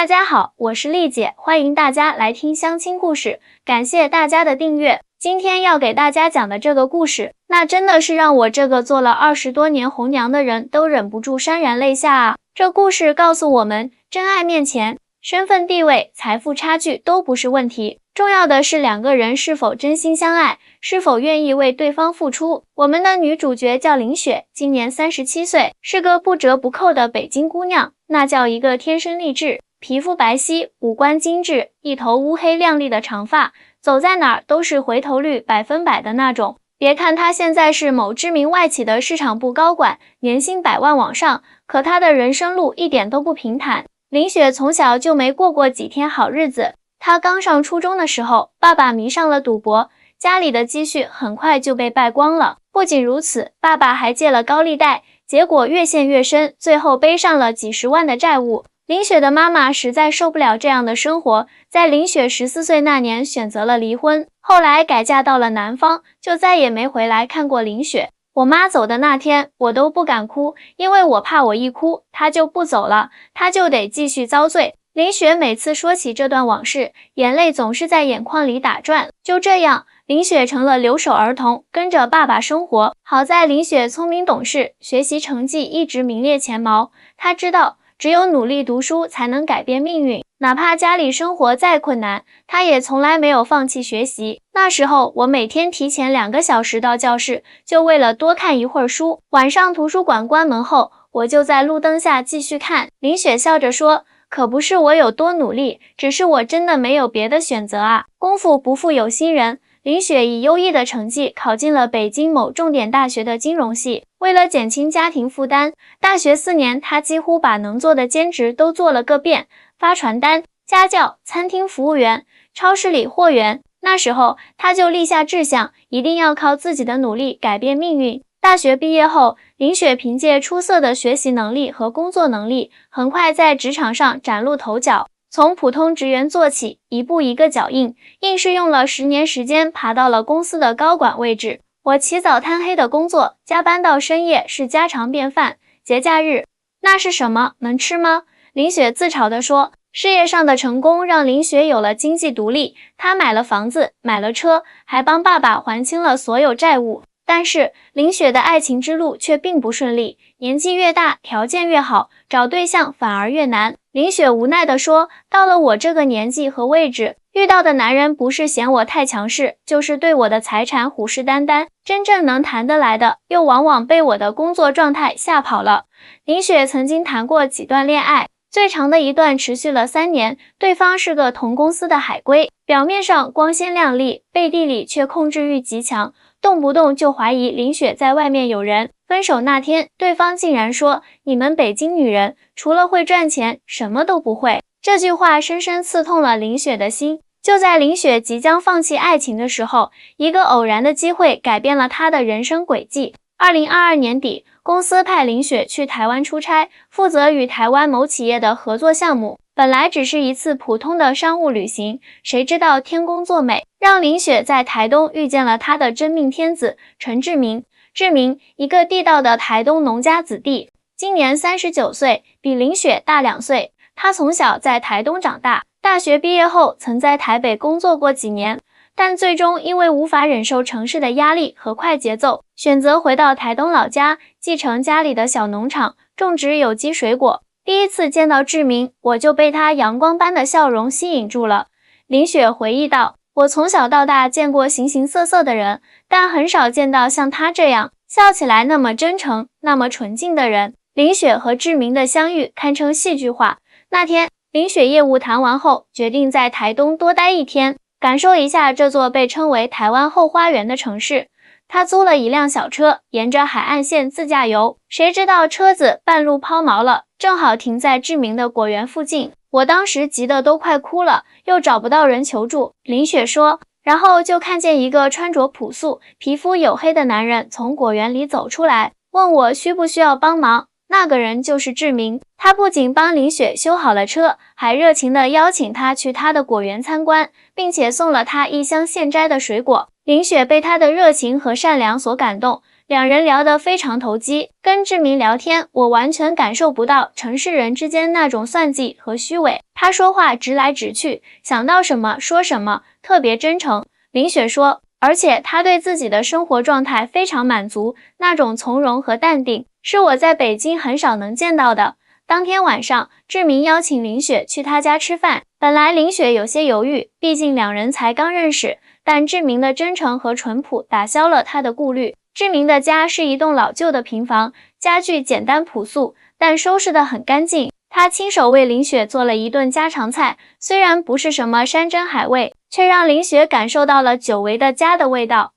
大家好，我是丽姐，欢迎大家来听相亲故事，感谢大家的订阅。今天要给大家讲的这个故事，那真的是让我这个做了20多年红娘的人都忍不住潸然泪下啊！这故事告诉我们，真爱面前，身份地位、财富差距都不是问题，重要的是两个人是否真心相爱，是否愿意为对方付出。我们的女主角叫林雪，今年37岁，是个不折不扣的北京姑娘，那叫一个天生丽质。皮肤白皙，五官精致，一头乌黑亮丽的长发，走在哪儿都是回头率100%的那种。别看她现在是某知名外企的市场部高管，年薪100万往上，可她的人生路一点都不平坦。林雪从小就没过过几天好日子。她刚上初中的时候，爸爸迷上了赌博，家里的积蓄很快就被败光了。不仅如此，爸爸还借了高利贷，结果越陷越深，最后背上了几十万的债务。林雪的妈妈实在受不了这样的生活，在林雪14岁那年选择了离婚，后来改嫁到了南方，就再也没回来看过林雪。我妈走的那天，我都不敢哭，因为我怕我一哭，她就不走了，她就得继续遭罪。林雪每次说起这段往事，眼泪总是在眼眶里打转。就这样，林雪成了留守儿童，跟着爸爸生活。好在林雪聪明懂事，学习成绩一直名列前茅，她知道只有努力读书才能改变命运，哪怕家里生活再困难，他也从来没有放弃学习。那时候我每天提前2个小时到教室，就为了多看一会儿书。晚上图书馆关门后，我就在路灯下继续看。林雪笑着说，可不是我有多努力，只是我真的没有别的选择啊。功夫不负有心人，林雪以优异的成绩考进了北京某重点大学的金融系。为了减轻家庭负担，大学4年她几乎把能做的兼职都做了个遍，发传单、家教、餐厅服务员、超市里货员。那时候她就立下志向，一定要靠自己的努力改变命运。大学毕业后，林雪凭借出色的学习能力和工作能力，很快在职场上崭露头角。从普通职员做起，一步一个脚印，硬是用了10年时间爬到了公司的高管位置。我起早贪黑的工作，加班到深夜是家常便饭。节假日，那是什么？能吃吗？林雪自嘲地说。事业上的成功让林雪有了经济独立，她买了房子，买了车，还帮爸爸还清了所有债务。但是林雪的爱情之路却并不顺利，年纪越大，条件越好，找对象反而越难。林雪无奈地说，到了我这个年纪和位置，遇到的男人不是嫌我太强势，就是对我的财产虎视眈眈，真正能谈得来的，又往往被我的工作状态吓跑了。林雪曾经谈过几段恋爱，最长的一段持续了3年，对方是个同公司的海归，表面上光鲜亮丽，背地里却控制欲极强，动不动就怀疑林雪在外面有人。分手那天，对方竟然说，你们北京女人除了会赚钱，什么都不会。这句话深深刺痛了林雪的心。就在林雪即将放弃爱情的时候，一个偶然的机会改变了她的人生轨迹。2022年底，公司派林雪去台湾出差，负责与台湾某企业的合作项目。本来只是一次普通的商务旅行，谁知道天公作美，让林雪在台东遇见了她的真命天子陈志明。志明，一个地道的台东农家子弟，今年39岁，比林雪大2岁。他从小在台东长大，大学毕业后曾在台北工作过几年，但最终因为无法忍受城市的压力和快节奏，选择回到台东老家，继承家里的小农场，种植有机水果。第一次见到志明，我就被他阳光般的笑容吸引住了。林雪回忆道，我从小到大见过形形色色的人，但很少见到像他这样笑起来那么真诚、那么纯净的人。林雪和志明的相遇堪称戏剧化。那天，林雪业务谈完后，决定在台东多待1天，感受一下这座被称为台湾后花园的城市。她租了一辆小车，沿着海岸线自驾游，谁知道车子半路抛锚了，正好停在志明的果园附近。我当时急得都快哭了，又找不到人求助。林雪说，然后就看见一个穿着朴素、皮肤黝黑的男人从果园里走出来，问我需不需要帮忙。那个人就是志明，他不仅帮林雪修好了车，还热情地邀请她去他的果园参观，并且送了她1箱现摘的水果。林雪被他的热情和善良所感动，两人聊得非常投机。跟志明聊天，我完全感受不到城市人之间那种算计和虚伪。他说话直来直去，想到什么说什么，特别真诚。林雪说，而且他对自己的生活状态非常满足，那种从容和淡定，是我在北京很少能见到的。当天晚上，志明邀请林雪去他家吃饭。本来林雪有些犹豫，毕竟两人才刚认识，但志明的真诚和淳朴打消了他的顾虑。志明的家是一栋老旧的平房，家具简单朴素，但收拾得很干净。他亲手为林雪做了一顿家常菜，虽然不是什么山珍海味，却让林雪感受到了久违的家的味道。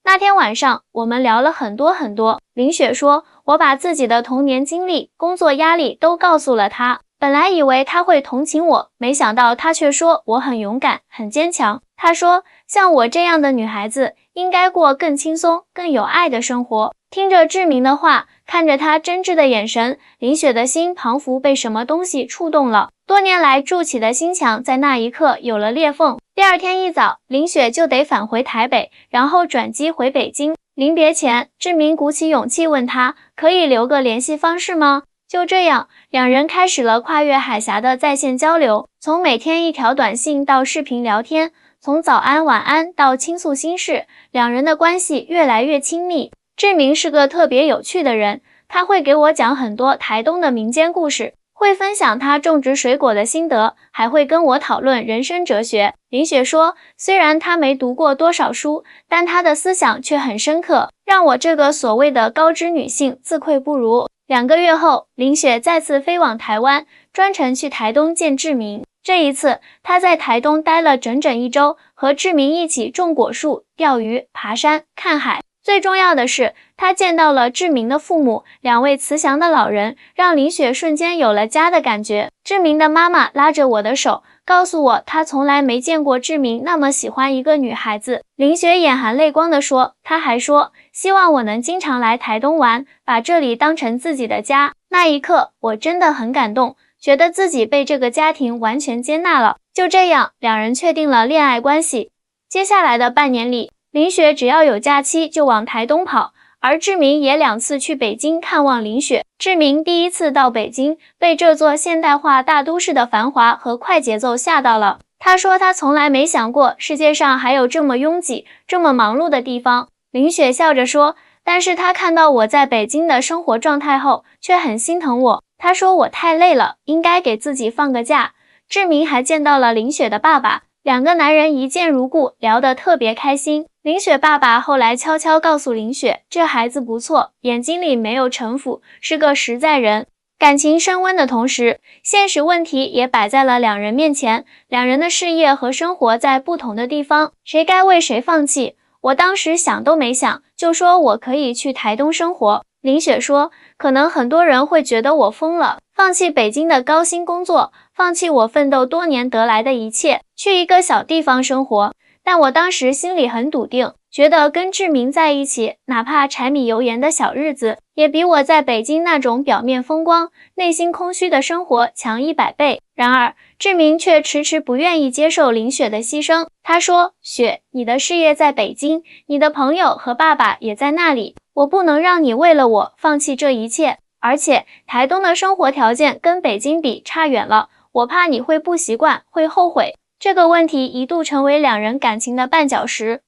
那天晚上，我们聊了很多。林雪说，我把自己的童年经历、工作压力都告诉了她。本来以为她会同情我，没想到她却说我很勇敢、很坚强。她说，像我这样的女孩子，应该过更轻松、更有爱的生活。听着志明的话，看着他真挚的眼神，林雪的心仿佛被什么东西触动了。多年来筑起的心墙在那一刻有了裂缝。第二天一早，林雪就得返回台北，然后转机回北京。临别前，志明鼓起勇气问他，可以留个联系方式吗？就这样，两人开始了跨越海峡的在线交流，从每天一条短信到视频聊天，从早安晚安到倾诉心事，两人的关系越来越亲密。志明是个特别有趣的人，他会给我讲很多台东的民间故事，会分享他种植水果的心得，还会跟我讨论人生哲学。林雪说，虽然他没读过多少书，但他的思想却很深刻，让我这个所谓的高知女性自愧不如。2个月后，林雪再次飞往台湾，专程去台东见志明。这一次，她在台东待了整整1周，和志明一起种果树、钓鱼、爬山、看海。最重要的是，他见到了志明的父母，2位慈祥的老人，让林雪瞬间有了家的感觉。志明的妈妈拉着我的手，告诉我她从来没见过志明那么喜欢一个女孩子。林雪眼含泪光地说，她还说希望我能经常来台东玩，把这里当成自己的家。那一刻，我真的很感动，觉得自己被这个家庭完全接纳了。就这样，2人确定了恋爱关系。接下来的半年里，林雪只要有假期就往台东跑，而志明也2次去北京看望林雪。志明第1次到北京，被这座现代化大都市的繁华和快节奏吓到了。他说他从来没想过世界上还有这么拥挤、这么忙碌的地方。林雪笑着说，但是他看到我在北京的生活状态后，却很心疼我。他说我太累了，应该给自己放个假。志明还见到了林雪的爸爸，2个男人一见如故，聊得特别开心。林雪爸爸后来悄悄告诉林雪，这孩子不错，眼睛里没有城府，是个实在人。感情升温的同时，现实问题也摆在了2人面前。2人的事业和生活在不同的地方，谁该为谁放弃？我当时想都没想，就说我可以去台东生活。林雪说，可能很多人会觉得我疯了，放弃北京的高薪工作，放弃我奋斗多年得来的一切，去一个小地方生活。但我当时心里很笃定，觉得跟志明在一起，哪怕柴米油盐的小日子，也比我在北京那种表面风光、内心空虚的生活强100倍。然而，志明却迟迟不愿意接受林雪的牺牲。他说，雪，你的事业在北京，你的朋友和爸爸也在那里，我不能让你为了我放弃这一切。而且，台东的生活条件跟北京比差远了，我怕你会不习惯，会后悔。这个问题一度成为2人感情的绊脚石。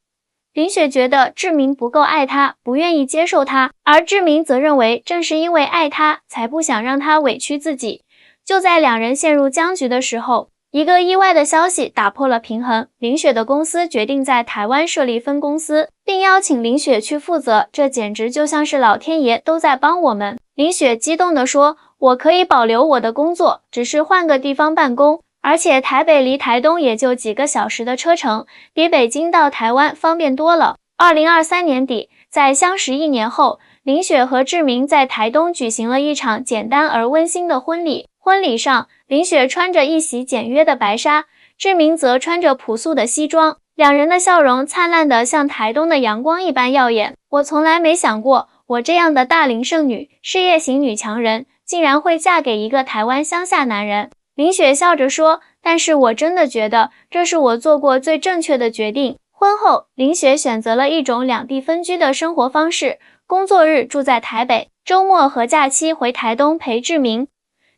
林雪觉得志明不够爱她，不愿意接受她，而志明则认为正是因为爱她，才不想让她委屈自己。就在2人陷入僵局的时候，一个意外的消息打破了平衡。林雪的公司决定在台湾设立分公司，并邀请林雪去负责，这简直就像是老天爷都在帮我们。林雪激动地说，我可以保留我的工作，只是换个地方办公。而且台北离台东也就几个小时的车程，比北京到台湾方便多了。2023年底，在相识1年后，林雪和志明在台东举行了一场简单而温馨的婚礼。婚礼上，林雪穿着一袭简约的白纱，志明则穿着朴素的西装，2人的笑容灿烂得像台东的阳光一般耀眼。我从来没想过，我这样的大龄剩女、事业型女强人，竟然会嫁给一个台湾乡下男人。林雪笑着说，但是我真的觉得这是我做过最正确的决定。婚后，林雪选择了一种2地分居的生活方式，工作日住在台北，周末和假期回台东陪志明。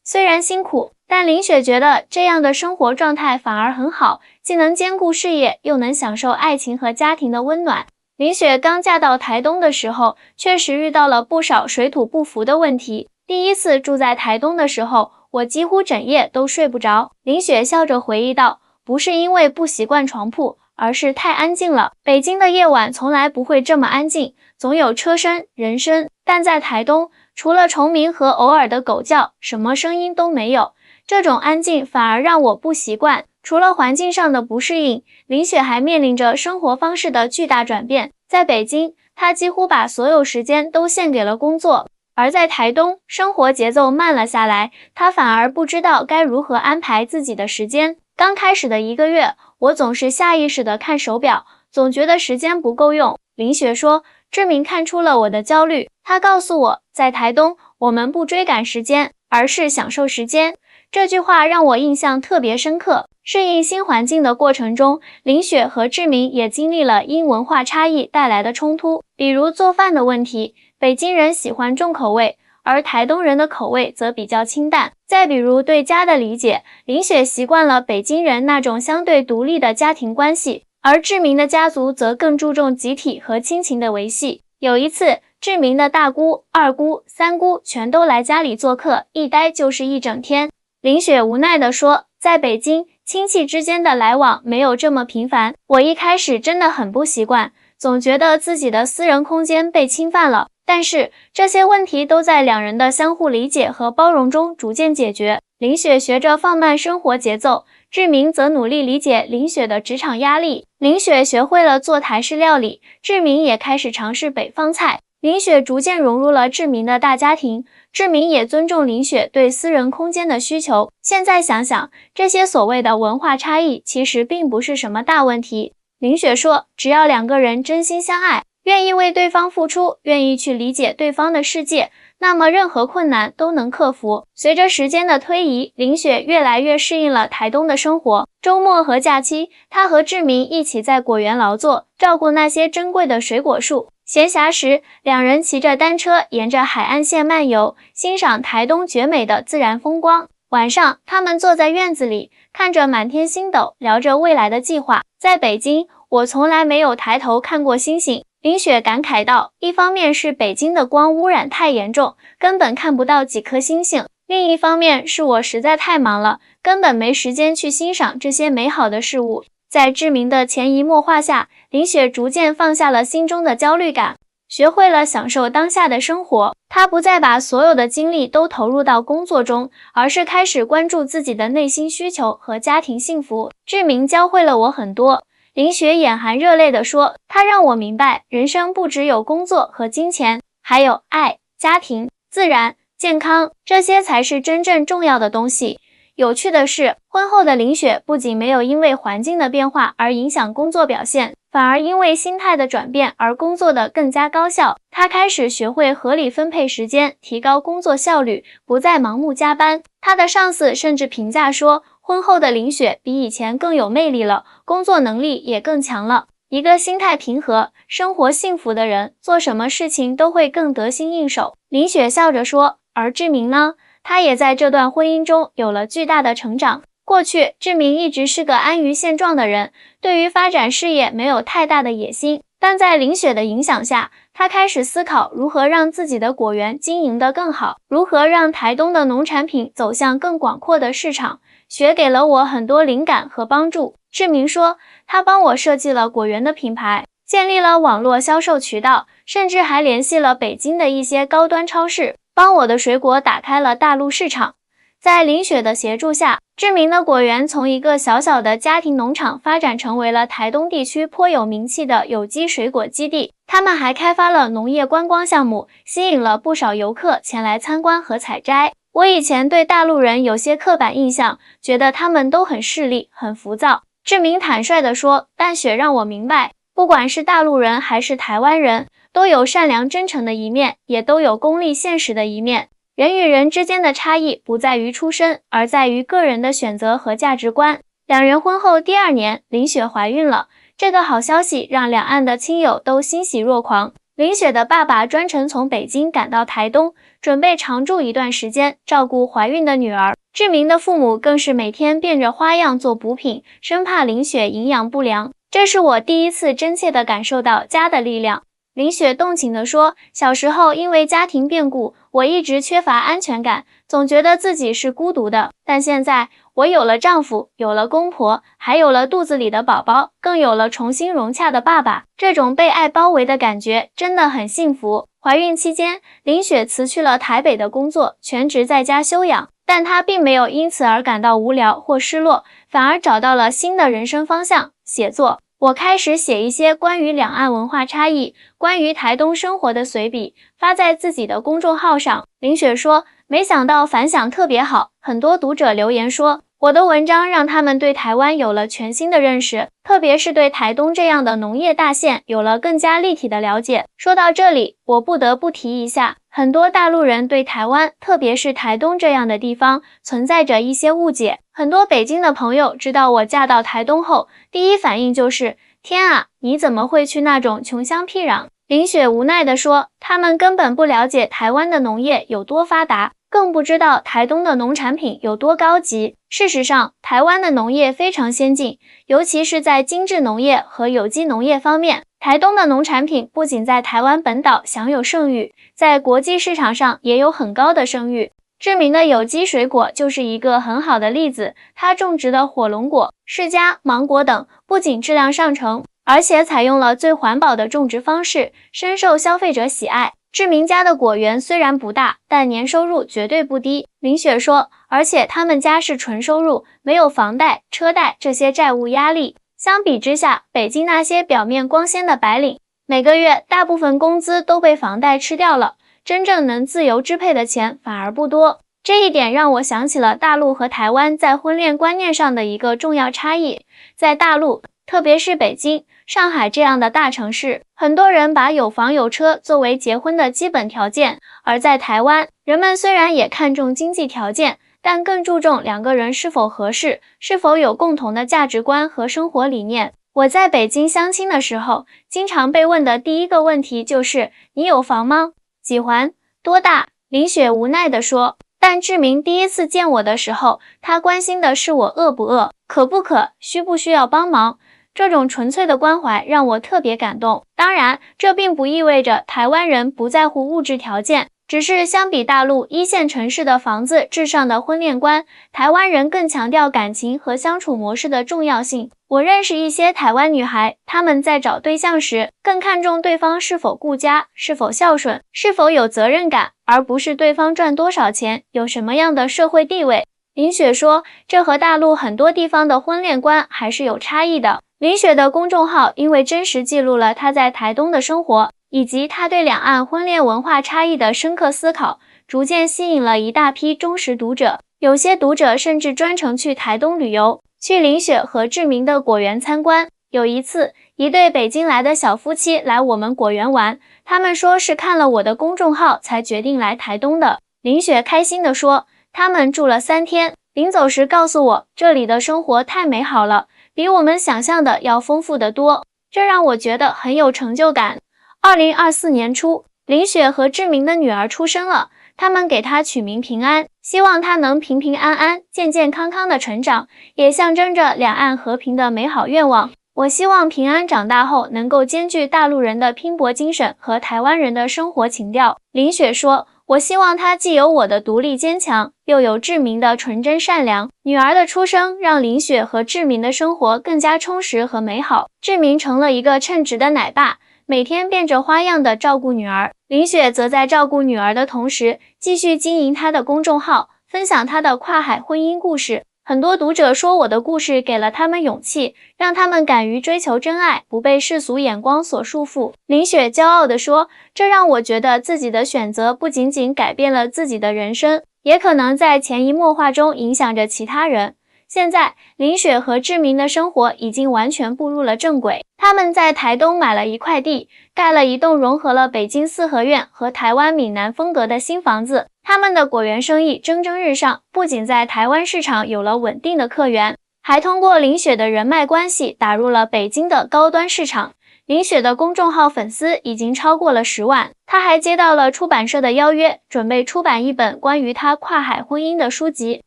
虽然辛苦，但林雪觉得这样的生活状态反而很好，既能兼顾事业，又能享受爱情和家庭的温暖。林雪刚嫁到台东的时候，确实遇到了不少水土不服的问题。第一次住在台东的时候，我几乎整夜都睡不着。林雪笑着回忆道，不是因为不习惯床铺，而是太安静了。北京的夜晚从来不会这么安静，总有车声、人声，但在台东，除了虫鸣和偶尔的狗叫，什么声音都没有。这种安静反而让我不习惯。除了环境上的不适应，林雪还面临着生活方式的巨大转变。在北京，她几乎把所有时间都献给了工作，而在台东，生活节奏慢了下来，她反而不知道该如何安排自己的时间。刚开始的1个月，我总是下意识地看手表，总觉得时间不够用。林雪说，志明看出了我的焦虑，他告诉我，在台东，我们不追赶时间，而是享受时间。这句话让我印象特别深刻。适应新环境的过程中，林雪和志明也经历了因文化差异带来的冲突，比如做饭的问题，北京人喜欢重口味，而台东人的口味则比较清淡。再比如对家的理解，林雪习惯了北京人那种相对独立的家庭关系，而志明的家族则更注重集体和亲情的维系。有一次，志明的大姑、二姑、三姑全都来家里做客，一待就是一整天。林雪无奈地说，在北京，亲戚之间的来往没有这么频繁，我一开始真的很不习惯，总觉得自己的私人空间被侵犯了。但是这些问题都在两人的相互理解和包容中逐渐解决。林雪学着放慢生活节奏，志明则努力理解林雪的职场压力。林雪学会了做台式料理，志明也开始尝试北方菜。林雪逐渐融入了志明的大家庭，志明也尊重林雪对私人空间的需求。现在想想，这些所谓的文化差异其实并不是什么大问题。林雪说，只要两个人真心相爱，愿意为对方付出，愿意去理解对方的世界，那么任何困难都能克服。随着时间的推移，林雪越来越适应了台东的生活。周末和假期，她和志明一起在果园劳作，照顾那些珍贵的水果树。闲暇时，两人骑着单车沿着海岸线漫游，欣赏台东绝美的自然风光。晚上，他们坐在院子里，看着满天星斗，聊着未来的计划。在北京，我从来没有抬头看过星星。林雪感慨道，一方面是北京的光污染太严重，根本看不到几颗星星，另一方面是我实在太忙了，根本没时间去欣赏这些美好的事物。在志明的潜移默化下，林雪逐渐放下了心中的焦虑感，学会了享受当下的生活。她不再把所有的精力都投入到工作中，而是开始关注自己的内心需求和家庭幸福。志明教会了我很多。林雪眼含热泪地说，他让我明白，人生不只有工作和金钱，还有爱、家庭、自然、健康，这些才是真正重要的东西。有趣的是，婚后的林雪不仅没有因为环境的变化而影响工作表现，反而因为心态的转变而工作得更加高效。她开始学会合理分配时间，提高工作效率，不再盲目加班。她的上司甚至评价说，婚后的林雪比以前更有魅力了，工作能力也更强了。一个心态平和、生活幸福的人，做什么事情都会更得心应手。林雪笑着说，而志明呢？他也在这段婚姻中有了巨大的成长。过去，志明一直是个安于现状的人，对于发展事业没有太大的野心。但在林雪的影响下，他开始思考如何让自己的果园经营得更好，如何让台东的农产品走向更广阔的市场。雪给了我很多灵感和帮助。志明说，他帮我设计了果园的品牌，建立了网络销售渠道，甚至还联系了北京的一些高端超市，帮我的水果打开了大陆市场。在林雪的协助下，志明的果园从一个小小的家庭农场发展成为了台东地区颇有名气的有机水果基地。他们还开发了农业观光项目，吸引了不少游客前来参观和采摘。我以前对大陆人有些刻板印象，觉得他们都很势利、很浮躁。志明坦率地说，但雪让我明白，不管是大陆人还是台湾人，都有善良真诚的一面，也都有功利现实的一面。人与人之间的差异不在于出身，而在于个人的选择和价值观。两人婚后第2年，林雪怀孕了。这个好消息让两岸的亲友都欣喜若狂。林雪的爸爸专程从北京赶到台东，准备常住一段时间，照顾怀孕的女儿。志明的父母更是每天变着花样做补品，生怕林雪营养不良。这是我第一次真切地感受到家的力量。林雪动情地说，小时候因为家庭变故，我一直缺乏安全感，总觉得自己是孤独的。但现在我有了丈夫，有了公婆，还有了肚子里的宝宝，更有了重新融洽的爸爸。这种被爱包围的感觉真的很幸福。怀孕期间，林雪辞去了台北的工作，全职在家休养。但她并没有因此而感到无聊或失落，反而找到了新的人生方向——写作。我开始写一些关于两岸文化差异、关于台东生活的随笔，发在自己的公众号上。林雪说，没想到反响特别好，很多读者留言说，我的文章让他们对台湾有了全新的认识，特别是对台东这样的农业大县有了更加立体的了解。说到这里，我不得不提一下，很多大陆人对台湾，特别是台东这样的地方，存在着一些误解。很多北京的朋友知道我嫁到台东后，第一反应就是，天啊，你怎么会去那种穷乡僻壤？林雪无奈地说，他们根本不了解台湾的农业有多发达，更不知道台东的农产品有多高级。事实上，台湾的农业非常先进，尤其是在精致农业和有机农业方面。台东的农产品不仅在台湾本岛享有盛誉，在国际市场上也有很高的声誉。知名的有机水果就是一个很好的例子，它种植的火龙果、释迦、芒果等不仅质量上乘，而且采用了最环保的种植方式，深受消费者喜爱。志明家的果园虽然不大，但年收入绝对不低。林雪说，而且他们家是纯收入，没有房贷、车贷这些债务压力。相比之下，北京那些表面光鲜的白领，每个月大部分工资都被房贷吃掉了，真正能自由支配的钱反而不多。这一点让我想起了大陆和台湾在婚恋观念上的一个重要差异。在大陆，特别是北京、上海这样的大城市，很多人把有房有车作为结婚的基本条件，而在台湾，人们虽然也看重经济条件，但更注重两个人是否合适，是否有共同的价值观和生活理念。我在北京相亲的时候，经常被问的第一个问题就是，你有房吗？几环？多大？林雪无奈地说。但志明第一次见我的时候，他关心的是我饿不饿，渴不渴，需不需要帮忙。这种纯粹的关怀让我特别感动。当然，这并不意味着台湾人不在乎物质条件，只是相比大陆一线城市的房子至上的婚恋观，台湾人更强调感情和相处模式的重要性。我认识一些台湾女孩，她们在找对象时，更看重对方是否顾家，是否孝顺，是否有责任感，而不是对方赚多少钱，有什么样的社会地位。林雪说，这和大陆很多地方的婚恋观还是有差异的。林雪的公众号因为真实记录了她在台东的生活，以及她对两岸婚恋文化差异的深刻思考，逐渐吸引了一大批忠实读者。有些读者甚至专程去台东旅游，去林雪和志明的果园参观。有一次，一对北京来的小夫妻来我们果园玩，他们说是看了我的公众号才决定来台东的。林雪开心地说，他们住了3天，临走时告诉我，这里的生活太美好了，比我们想象的要丰富得多，这让我觉得很有成就感。2024年初，林雪和志明的女儿出生了，他们给她取名平安，希望她能平平安安、健健康康的成长，也象征着两岸和平的美好愿望。我希望平安长大后能够兼具大陆人的拼搏精神和台湾人的生活情调。林雪说，我希望她既有我的独立坚强，又有志明的纯真善良。女儿的出生让林雪和志明的生活更加充实和美好。志明成了一个称职的奶爸，每天变着花样的照顾女儿。林雪则在照顾女儿的同时，继续经营她的公众号，分享她的跨海婚姻故事。很多读者说我的故事给了他们勇气，让他们敢于追求真爱，不被世俗眼光所束缚。林雪骄傲地说，这让我觉得自己的选择不仅仅改变了自己的人生，也可能在潜移默化中影响着其他人。现在，林雪和志明的生活已经完全步入了正轨。他们在台东买了一块地，盖了一栋融合了北京四合院和台湾闽南风格的新房子。他们的果园生意蒸蒸日上，不仅在台湾市场有了稳定的客源，还通过林雪的人脉关系打入了北京的高端市场。林雪的公众号粉丝已经超过了10万，她还接到了出版社的邀约，准备出版一本关于她跨海婚姻的书籍。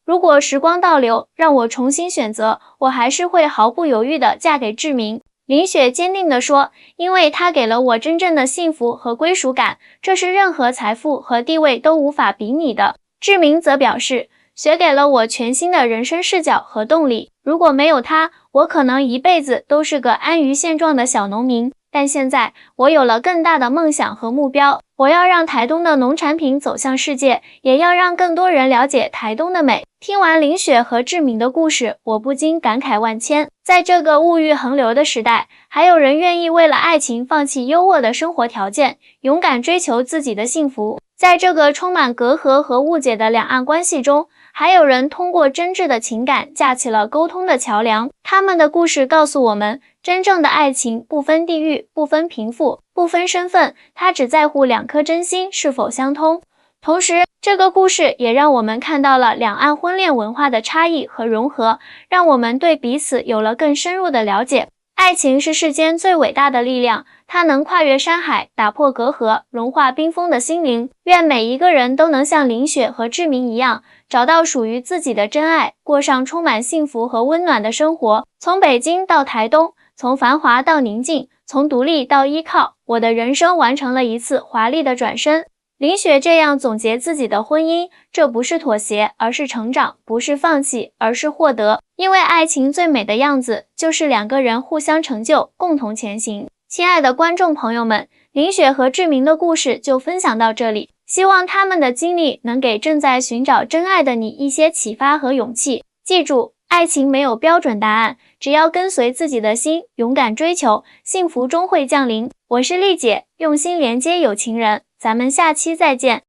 如果时光倒流，让我重新选择，我还是会毫不犹豫地嫁给志明。林雪坚定地说，因为他给了我真正的幸福和归属感，这是任何财富和地位都无法比拟的。志明则表示，雪给了我全新的人生视角和动力，如果没有他，我可能一辈子都是个安于现状的小农民，但现在我有了更大的梦想和目标，我要让台东的农产品走向世界，也要让更多人了解台东的美。听完林雪和志明的故事，我不禁感慨万千。在这个物欲横流的时代，还有人愿意为了爱情放弃优渥的生活条件，勇敢追求自己的幸福。在这个充满隔阂和误解的两岸关系中，还有人通过真挚的情感架起了沟通的桥梁。他们的故事告诉我们，真正的爱情不分地域，不分贫富，不分身份，它只在乎两颗真心是否相通。同时，这个故事也让我们看到了两岸婚恋文化的差异和融合，让我们对彼此有了更深入的了解。爱情是世间最伟大的力量，它能跨越山海，打破隔阂，融化冰封的心灵。愿每一个人都能像林雪和志明一样，找到属于自己的真爱，过上充满幸福和温暖的生活。从北京到台东，从繁华到宁静，从独立到依靠，我的人生完成了一次华丽的转身。林雪这样总结自己的婚姻，这不是妥协，而是成长；不是放弃，而是获得。因为爱情最美的样子，就是两个人互相成就，共同前行。亲爱的观众朋友们，林雪和志明的故事就分享到这里，希望他们的经历能给正在寻找真爱的你一些启发和勇气。记住，爱情没有标准答案，只要跟随自己的心，勇敢追求，幸福终会降临。我是丽姐，用心连接有情人，咱们下期再见。